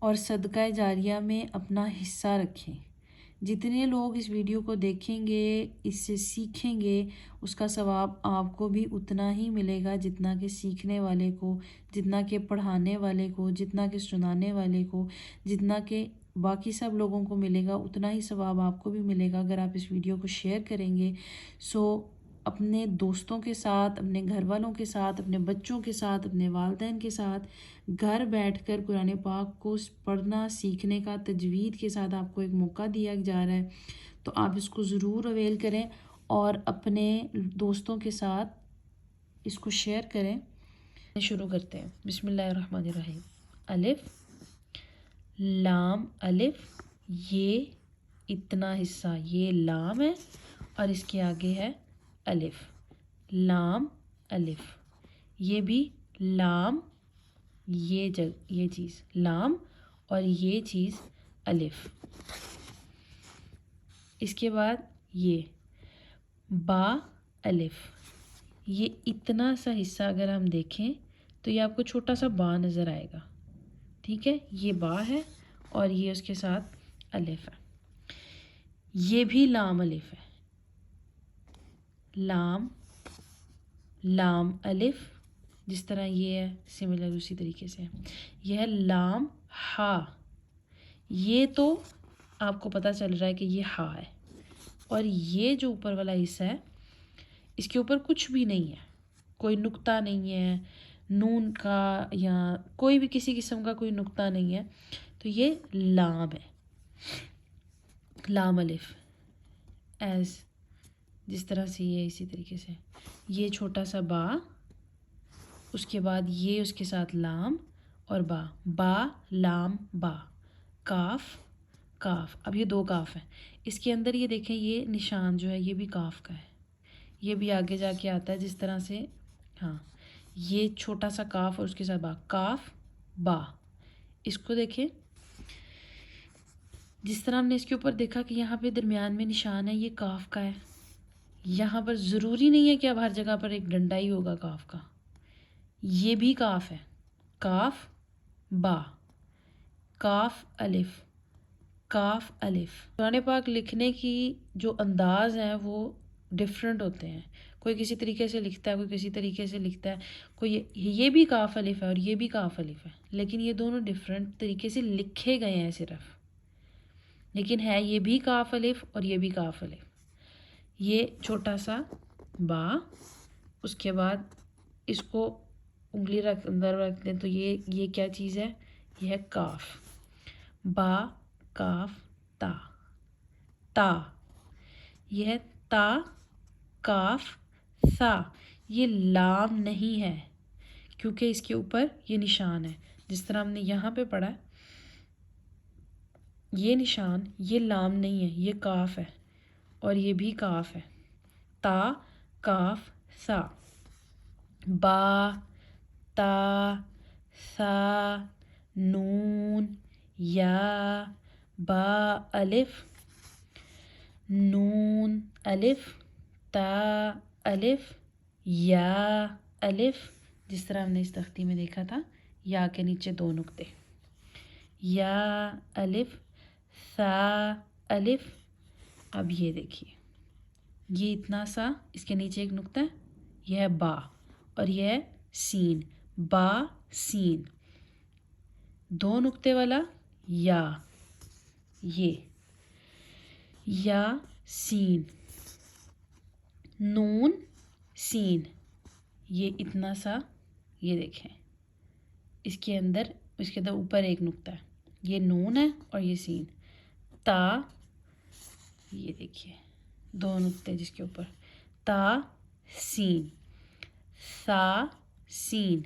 اور صدقہ جاریہ میں اپنا حصہ رکھیں۔ جتنے لوگ اس ویڈیو کو دیکھیں گے، اس سے سیکھیں گے، اس کا ثواب آپ کو بھی اتنا ہی ملے گا جتنا کہ سیکھنے والے کو، جتنا کہ پڑھانے والے کو، جتنا کہ سنانے والے کو، جتنا کہ باقی سب لوگوں کو ملے گا، اتنا ہی ثواب آپ کو بھی ملے گا اگر آپ اس ویڈیو کو شیئر کریں گے۔ اپنے دوستوں کے ساتھ، اپنے گھر والوں کے ساتھ، اپنے بچوں کے ساتھ، اپنے والدین کے ساتھ گھر بیٹھ کر قرآن پاک کو پڑھنا سیکھنے کا تجوید کے ساتھ آپ کو ایک موقع دیا جا رہا ہے، تو آپ اس کو ضرور اویل کریں اور اپنے دوستوں کے ساتھ اس کو شیئر کریں۔ شروع کرتے ہیں۔ بسم اللہ الرحمن الرحیم۔ الف لام الف، یہ اتنا حصہ، یہ لام ہے اور اس کے آگے ہے الف، لام الف، یہ بھی لام، یہ چیز لام اور یہ چیز الف۔ اس کے بعد یہ با الف، یہ اتنا سا حصہ اگر ہم دیکھیں تو یہ آپ کو چھوٹا سا با نظر آئے گا، ٹھیک ہے، یہ با ہے اور یہ اس کے ساتھ الف ہے۔ یہ بھی لام الف ہے، لام لام الف، جس طرح یہ ہے سملر اسی طریقے سے یہ ہے لام ہا، یہ تو آپ کو پتہ چل رہا ہے کہ یہ ہا ہے، اور یہ جو اوپر والا حصہ ہے اس کے اوپر کچھ بھی نہیں ہے، کوئی نقطہ نہیں ہے نون کا یا کوئی بھی کسی قسم کا کوئی نقطہ نہیں ہے، تو یہ لام ہے، لام الف، ایز جس طرح سے یہ اسی طریقے سے یہ چھوٹا سا با، اس کے بعد یہ اس کے ساتھ لام اور با، با لام با، کاف کاف، اب یہ دو کاف ہیں، اس کے اندر یہ دیکھیں یہ نشان جو ہے یہ بھی کاف کا ہے، یہ بھی آگے جا کے آتا ہے جس طرح سے، ہاں یہ چھوٹا سا کاف اور اس کے ساتھ با، کاف با، اس کو دیکھیں جس طرح ہم نے اس کے اوپر دیکھا کہ یہاں پہ درمیان میں نشان ہے، یہ کاف کا ہے، یہاں پر ضروری نہیں ہے کہ اب ہر جگہ پر ایک ڈنڈا ہی ہوگا کاف کا، یہ بھی کاف ہے، کاف با، کاف الف، کاف الف۔ قرآن پاک لکھنے کی جو انداز ہیں وہ ڈیفرنٹ ہوتے ہیں، کوئی کسی طریقے سے لکھتا ہے، کوئی کسی طریقے سے لکھتا ہے، کوئی یہ بھی کاف الف ہے اور یہ بھی کاف الف ہے، لیکن یہ دونوں ڈیفرنٹ طریقے سے لکھے گئے ہیں صرف، لیکن ہے یہ بھی کاف الف اور یہ بھی کاف الف۔ یہ چھوٹا سا با، اس کے بعد اس کو انگلی اندر رکھ دیں تو یہ کیا چیز ہے، یہ ہے کاف، با کاف تا، تا، یہ ہے تا کاف سا، یہ لام نہیں ہے کیونکہ اس کے اوپر یہ نشان ہے، جس طرح ہم نے یہاں پہ پڑھا ہے یہ نشان، یہ لام نہیں ہے، یہ کاف ہے اور یہ بھی کاف ہے، تا کاف سا، با تا سا نون یا، با الف نون الف تا الف یا الف، جس طرح ہم نے اس تختی میں دیکھا تھا، یا کے نیچے دو نقطے، یا الف سا الف۔ اب یہ دیکھیے یہ اتنا سا، اس کے نیچے ایک نقطہ ہے، یہ ہے با اور یہ ہے سین، با سین، دو نقطے والا یا، یہ یا سین، نون سین، یہ اتنا سا، یہ دیکھیں اس کے اندر اوپر ایک نقطہ ہے، یہ نون ہے اور یہ سین، تا، یہ دیکھیے دو نقطے جس کے اوپر، تا سین، سا سین،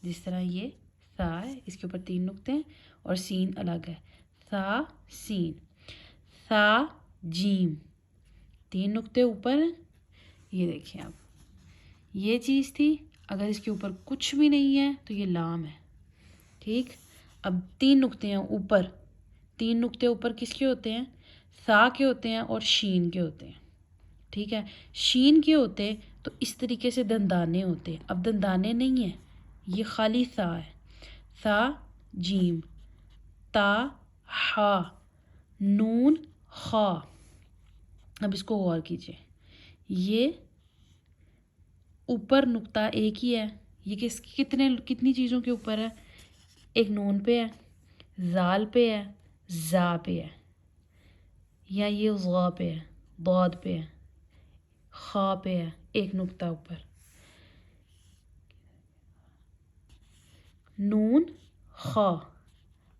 جس طرح یہ سا ہے اس کے اوپر تین نقطے ہیں اور سین الگ ہے، سا سین، سا جیم، تین نقطے اوپر ہیں، یہ دیکھیں آپ یہ چیز تھی، اگر اس کے اوپر کچھ بھی نہیں ہے تو یہ لام ہے، ٹھیک، اب تین نقطے ہیں اوپر، تین نقطے اوپر کس کے ہوتے ہیں، سا کے ہوتے ہیں اور شین کے ہوتے ہیں، ٹھیک ہے، شین کے ہوتے تو اس طریقے سے دندانے ہوتے، اب دندانے نہیں ہیں، یہ خالی سا ہے، سا جیم، تا ہا نون خا. اب اس کو غور کیجیے, یہ اوپر نقطہ ایک ہی ہے, یہ کتنی چیزوں کے اوپر ہے, ایک نون پہ ہے, زال پہ ہے, زا پہ ہے, یا یہ غا پہ ہے, ضاد پہ ہے, خا پہ ہے, ایک نقطہ اوپر. نون خا.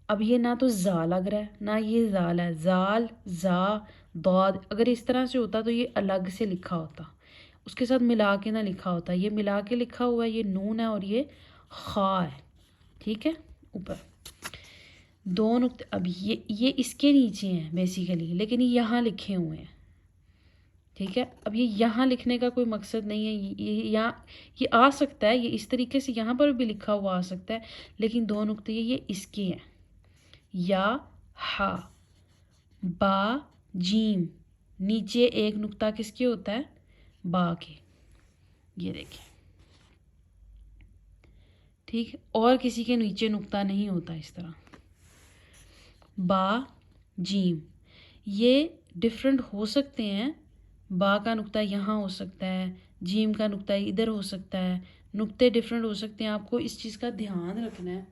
اب یہ نہ تو زا لگ رہا ہے نہ یہ زال ہے, زال زا ضاد. اگر اس طرح سے ہوتا تو یہ الگ سے لکھا ہوتا, اس کے ساتھ ملا کے نہ لکھا ہوتا. یہ ملا کے لکھا ہوا ہے, یہ نون ہے اور یہ خا ہے. ٹھیک ہے, اوپر دو نقطے. اب یہ اس کے نیچے ہیں بیسیکلی, لیکن یہ یہاں لکھے ہوئے ہیں. ٹھیک ہے, اب یہ یہاں لکھنے کا کوئی مقصد نہیں ہے, یہ آ سکتا ہے, یہ اس طریقے سے یہاں پر بھی لکھا ہوا آ سکتا ہے, لیکن دو نقطے یہ اس کے ہیں. یا ہا با جیم, نیچے ایک نقطہ کس کے ہوتا ہے, با کے. یہ دیکھیں, ٹھیک, اور کسی کے نیچے نقطہ نہیں ہوتا اس طرح. با جیم یہ ڈفرینٹ ہو سکتے ہیں, با کا نقطہ یہاں ہو سکتا ہے, جیم کا نقطہ ادھر ہو سکتا ہے, نقطے ڈفرینٹ ہو سکتے ہیں. آپ کو اس چیز کا دھیان رکھنا ہے.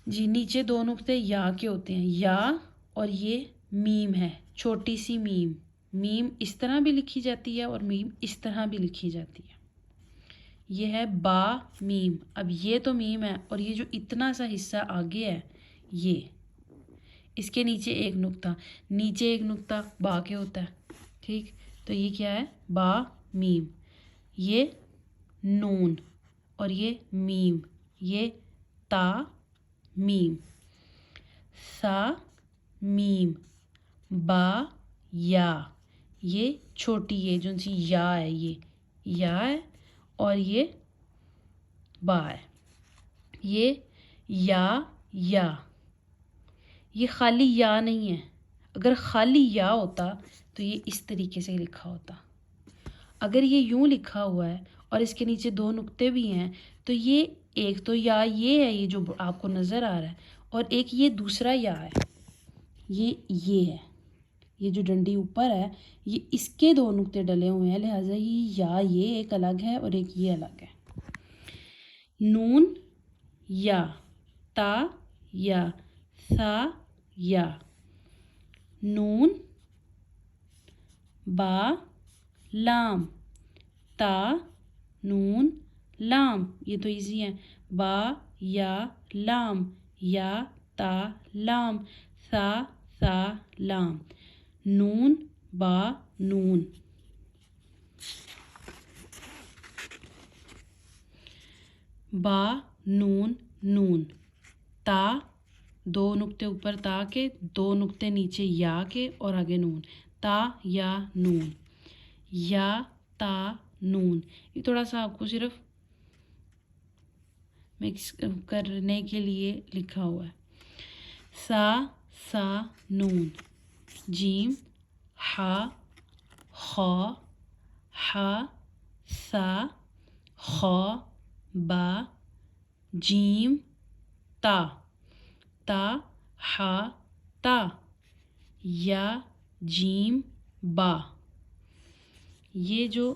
جی, نیچے دو نقطے یا کے ہوتے ہیں, یا اور یہ میم ہے, چھوٹی سی میم. میم اس طرح بھی لکھی جاتی ہے اور میم اس طرح بھی لکھی جاتی ہے. یہ ہے با میم. اب یہ تو میم ہے, اور یہ جو اتنا سا حصہ آگے ہے یہ, اس کے نیچے ایک نقطہ, نیچے ایک نقطہ با کے ہوتا ہے. ٹھیک, تو یہ کیا ہے, با میم. یہ نون اور یہ میم, یہ تا میم, سا میم, با یا, یہ چھوٹی ہے جو سی یا ہے, یہ یا ہے اور یہ با ہے. یہ یا یہ خالی یا نہیں ہے. اگر خالی یا ہوتا تو یہ اس طریقے سے لکھا ہوتا. اگر یہ یوں لکھا ہوا ہے اور اس کے نیچے دو نقطے بھی ہیں تو یہ ایک تو یا یہ ہے, یہ جو آپ کو نظر آ رہا ہے, اور ایک یہ دوسرا یا ہے, یہ ہے, یہ جو ڈنڈی اوپر ہے یہ اس کے دو نقطے ڈلے ہوئے ہیں, لہٰذا یہ ایک الگ ہے اور ایک یہ الگ ہے. نون یا, تا یا, ثا یا, نون با لام, تا نون لام, یہ تو ایزی ہے, با یا لام, یا تا لام, ثا لام, نون با نون. با نون نون, تا دو نقطے اوپر تا کے, دو نقطے نیچے یا کے اور آگے نون, تا یا نون, یا تا نون. یہ تھوڑا سا آپ کو صرف مکس کرنے کے لیے لکھا ہوا ہے. سا نون, جیم ہا خا, ہا سا خا با جیم تا, تا ہا تا, یا جیم با. یہ جو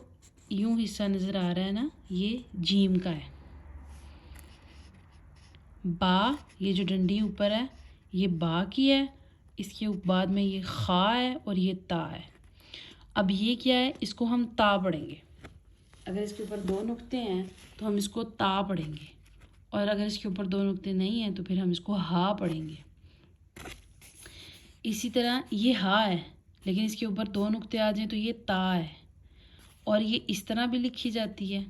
یوں حصہ نظر آ رہا ہے نا, یہ جیم کا ہے. با, یہ جو ڈنڈی اوپر ہے یہ با کی ہے, اس کے بعد میں یہ خا ہے اور یہ تا ہے. اب یہ کیا ہے, اس کو ہم تا پڑھیں گے. اگر اس کے اوپر دو نقطے ہیں تو ہم اس کو تا پڑھیں گے, اور اگر اس کے اوپر دو نقطے نہیں ہیں تو پھر ہم اس کو ہا پڑھیں گے. اسی طرح یہ ہا ہے, لیکن اس کے اوپر دو نقطے آ جائیں تو یہ تا ہے, اور یہ اس طرح بھی لکھی جاتی ہے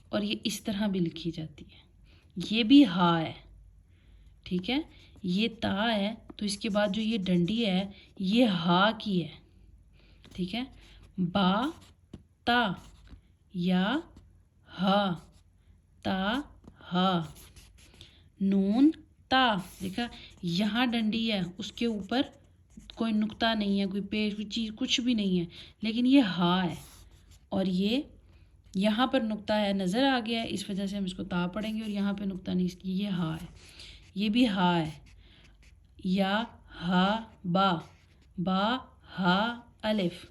اور یہ اس طرح بھی لکھی جاتی ہے. یہ بھی ہا ہے. ٹھیک ہے, یہ تا ہے تو اس کے بعد جو یہ ڈنڈی ہے یہ ہا کی ہے. ٹھیک ہے, با تا, یا ہا, تا ہا, نون تا. دیکھا, یہاں ڈنڈی ہے, اس کے اوپر کوئی نقطہ نہیں ہے, کوئی پیش, کوئی چیز, کچھ بھی نہیں ہے, لیکن یہ ہا ہے, اور یہ یہاں پر نقطہ ہے, نظر آ گیا ہے, اس وجہ سے ہم اس کو تا پڑھیں گے, اور یہاں پہ نقطہ نہیں, اس کی یہ ہا ہے. یہ بھی ہا ہے. یا ہا با، با ہا الف.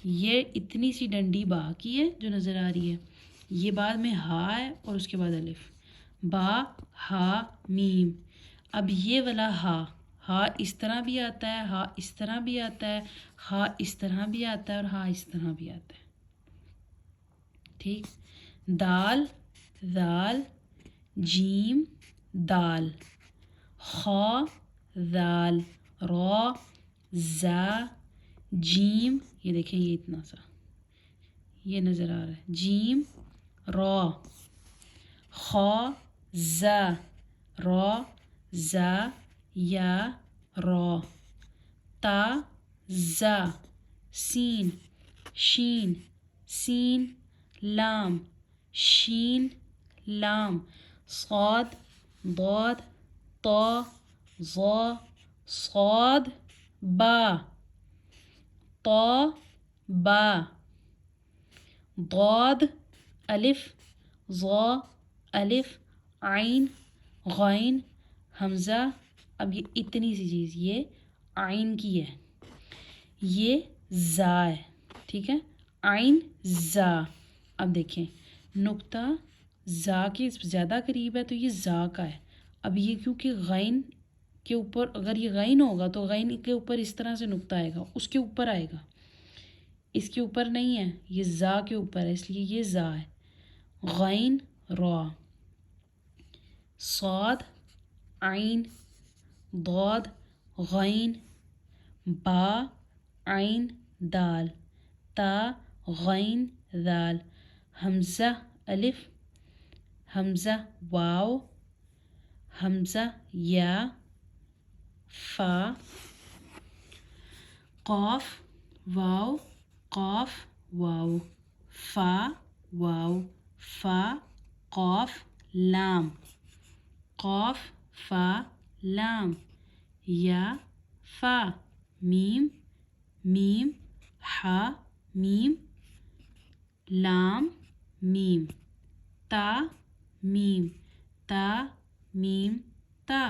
یہ اتنی سی ڈنڈی با کی ہے جو نظر آ رہی ہے. یہ بعد میں ہا ہے اور اس کے بعد الف. با ہا میم. اب یہ والا ہا اس طرح بھی آتا ہے، ہا اس طرح بھی آتا ہے، ہا اس طرح بھی آتا ہے اور ہا اس طرح بھی آتا ہے. ٹھیک. دال، ذال، جیم، دال، خا، ذال، را، زا، جیم. یہ دیکھیں یہ اتنا سا یہ نظر آ رہا ہے. جیم، را، خا، زا، را، زا، یا، را، تا، زا، سین، شین، سین، لام، شین، لام، صاد، ضاد، طا، ظا، صاد، با، طا، با، ضاد، الف، ظا، الف، عین، غین، حمزہ. اب یہ اتنی سی چیز یہ عین کی ہے، یہ زا ہے. ٹھیک ہے. عین زا. اب دیکھیں نقطہ زا کے زیادہ قریب ہے تو یہ زا کا ہے. اب یہ کیونکہ غین کے اوپر، اگر یہ غین ہوگا تو غین کے اوپر اس طرح سے نقطہ آئے گا، اس کے اوپر آئے گا، اس کے اوپر نہیں ہے، یہ زا کے اوپر ہے، اس لیے یہ زا ہے. غین، را، صاد، عین، ضاد، غین، با، عین، دال، تا، غین، ذال، حمزہ، الف، حمزہ، واو، حمزہ، یا، فا، قاف، واو، قاف، واو، فا، واو، فا، قاف، لام، قاف، فا، لام، یا، فا، میم، میم، ہا، میم، لام، میم، تا، میم، تا، میم، تا.